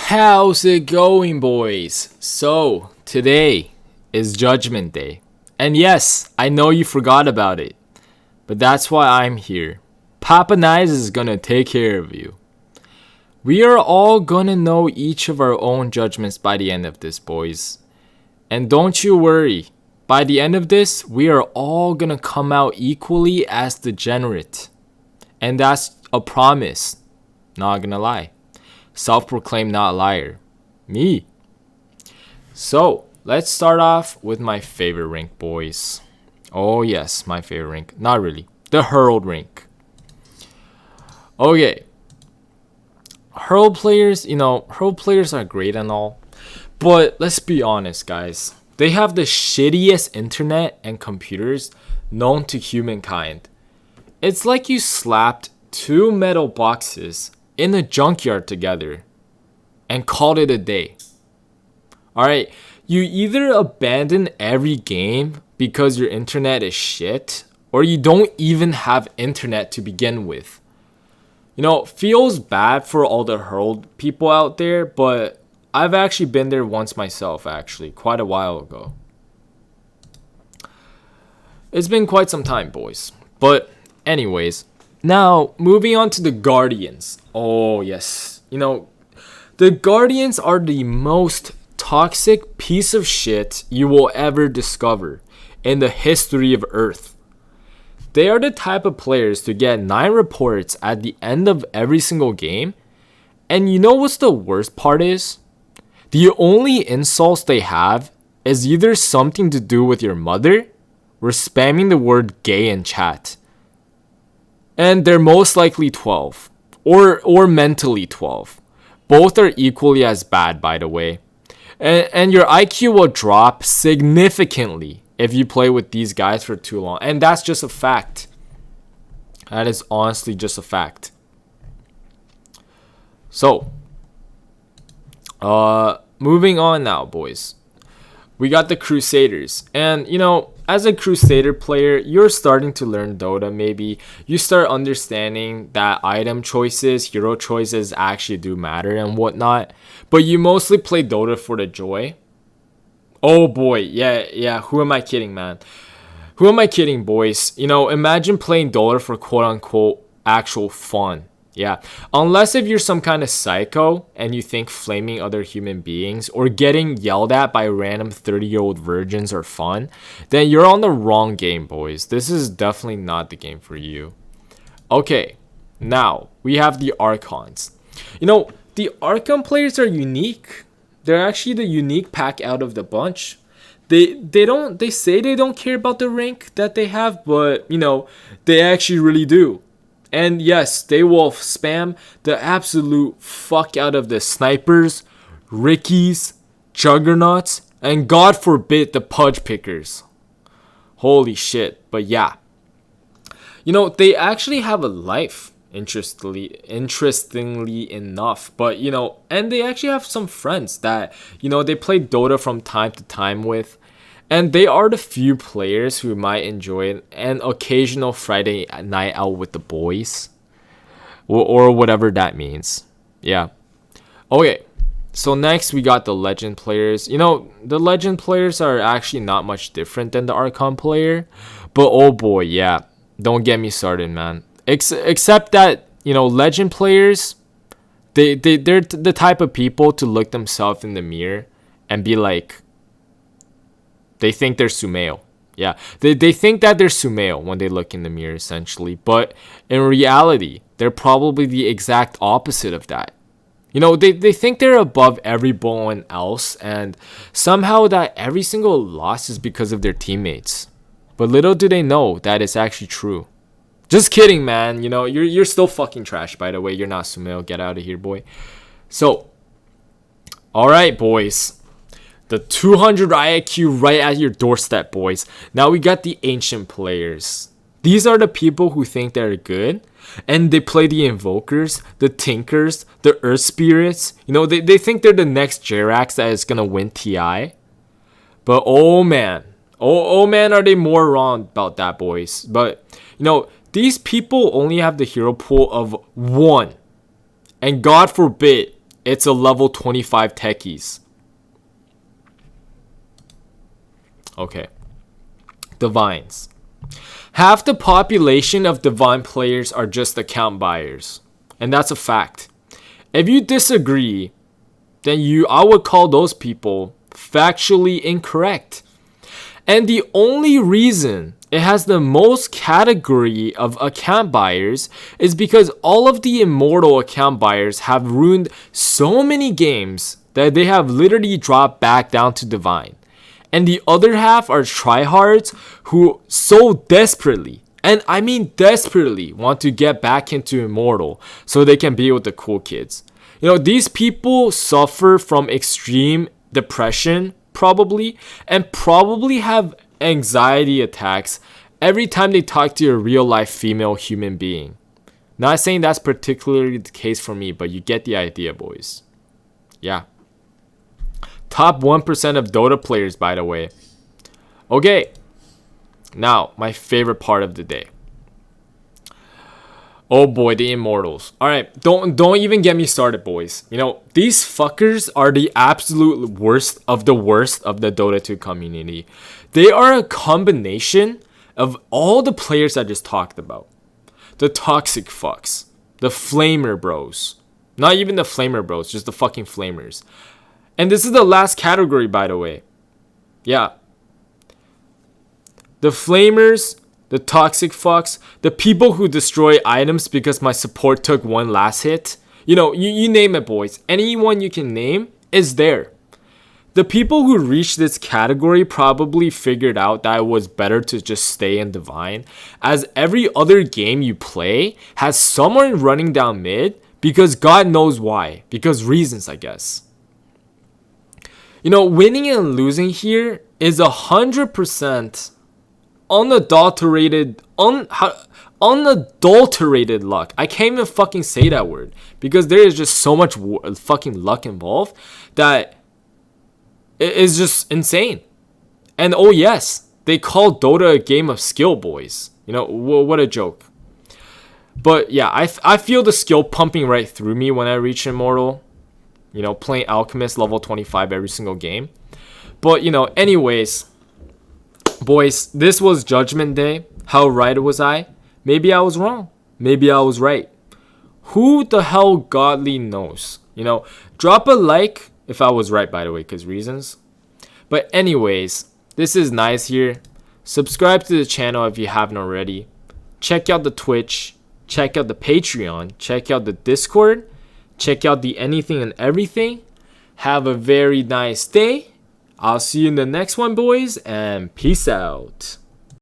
How's it going, boys? So, today is Judgment Day. And yes, I know you forgot about it. But that's why I'm here. Papa Nize is gonna take care of you. We are all gonna know each of our own judgments by the end of this, boys. And don't you worry. By the end of this, we are all gonna come out equally as degenerate. And that's a promise. Not gonna lie. Self-proclaimed not liar. Me. So, let's start off with my favorite rank, boys. Oh yes, my favorite rank. Not really. The Herald rank. Okay. Herald players, Herald players are great and all. But let's be honest, guys. They have the shittiest internet and computers known to humankind. It's like you slapped two metal boxes in a junkyard together and called it a day. Alright, you either abandon every game because your internet is shit, or you don't even have internet to begin with. Feels bad for all the Herald people out there, but I've actually been there once myself, actually, quite a while ago. It's been quite some time, boys. But anyways, now moving on to the Guardians. Oh yes, the Guardians are the most toxic piece of shit you will ever discover in the history of Earth. They are the type of players to get 9 reports at the end of every single game. And you know what's the worst part is? The only insults they have is either something to do with your mother or spamming the word gay in chat. And they're most likely 12 or mentally 12. Both are equally as bad, by the way. And your IQ will drop significantly if you play with these guys for too long. And that's just a fact. That is honestly just a fact. So, moving on now, boys. We got the Crusaders. And, as a Crusader player, you're starting to learn Dota, maybe. You start understanding that item choices, hero choices actually do matter and whatnot. But you mostly play Dota for the joy. Oh boy, yeah, who am I kidding, man? Who am I kidding, boys? Imagine playing Dota for quote-unquote actual fun. Yeah, unless if you're some kind of psycho and you think flaming other human beings or getting yelled at by random 30-year-old virgins are fun, then you're on the wrong game, boys. This is definitely not the game for you. Okay, now we have the Archons. The Archon players are unique. They're actually the unique pack out of the bunch. They say they don't care about the rank that they have, but they actually really do. And yes, they will spam the absolute fuck out of the snipers, Rickies, Juggernauts, and God forbid the Pudge Pickers. Holy shit. But yeah. They actually have a life, interestingly enough. But, and they actually have some friends that, they play Dota from time to time with. And they are the few players who might enjoy an occasional Friday night out with the boys. Or whatever that means. Yeah. Okay. So next we got the Legend players. The Legend players are actually not much different than the Archon player. But oh boy, yeah. Don't get me started, man. Except that, Legend players, they're the type of people to look themselves in the mirror and be like, they think they're Sumail. Yeah, they think that they're Sumail when they look in the mirror, essentially. But in reality, they're probably the exact opposite of that. They think they're above everyone else, and somehow that every single loss is because of their teammates. But little do they know that it's actually true. Just kidding, man. You're still fucking trash, by the way. You're not Sumail. Get out of here, boy. So, alright, boys. The 200 IQ right at your doorstep, boys. Now we got the Ancient players. These are the people who think they're good. And they play the Invokers, the Tinkers, the Earth Spirits. They think they're the next Jerax that is going to win TI. But oh man. Oh man, are they more wrong about that, boys. But, these people only have the hero pool of 1. And God forbid, it's a level 25 techies. Okay. Divines. Half the population of Divine players are just account buyers. And that's a fact. If you disagree, then I would call those people factually incorrect. And the only reason it has the most category of account buyers is because all of the immortal account buyers have ruined so many games that they have literally dropped back down to Divine. And the other half are tryhards who so desperately, and I mean desperately, want to get back into Immortal so they can be with the cool kids. You know, these people suffer from extreme depression, probably, and probably have anxiety attacks every time they talk to a real life female human being. Not saying that's particularly the case for me, but you get the idea, boys. Yeah. Top 1% of Dota players, by the way. Okay. Now, my favorite part of the day. Oh boy, the Immortals. Alright, don't even get me started, boys. You know, these fuckers are the absolute worst of the Dota 2 community. They are a combination of all the players I just talked about. The toxic fucks. The flamer bros. Not even the flamer bros, just the fucking flamers. And this is the last category, by the way. Yeah. The flamers, the toxic fucks, the people who destroy items because my support took one last hit. You know, you name it, boys. Anyone you can name is there. The people who reached this category probably figured out that it was better to just stay in Divine, as every other game you play has someone running down mid because God knows why. Because reasons, I guess. You know, winning and losing here is 100% unadulterated luck. I can't even fucking say that word because there is just so much fucking luck involved that it is just insane. And oh yes, they call Dota a game of skill, boys. You know, what a joke. But yeah, I feel the skill pumping right through me when I reach Immortal. You know, playing Alchemist level 25 every single game. But, you know, anyways, boys, this was Judgment Day. How right was I? Maybe I was wrong. Maybe I was right. Who the hell godly knows? You know, drop a like if I was right, by the way, because reasons. But anyways, this is Nize here. Subscribe to the channel if you haven't already. Check out the Twitch. Check out the Patreon. Check out the Discord. Check out the anything and everything. Have a very nice day. I'll see you in the next one, boys, and peace out.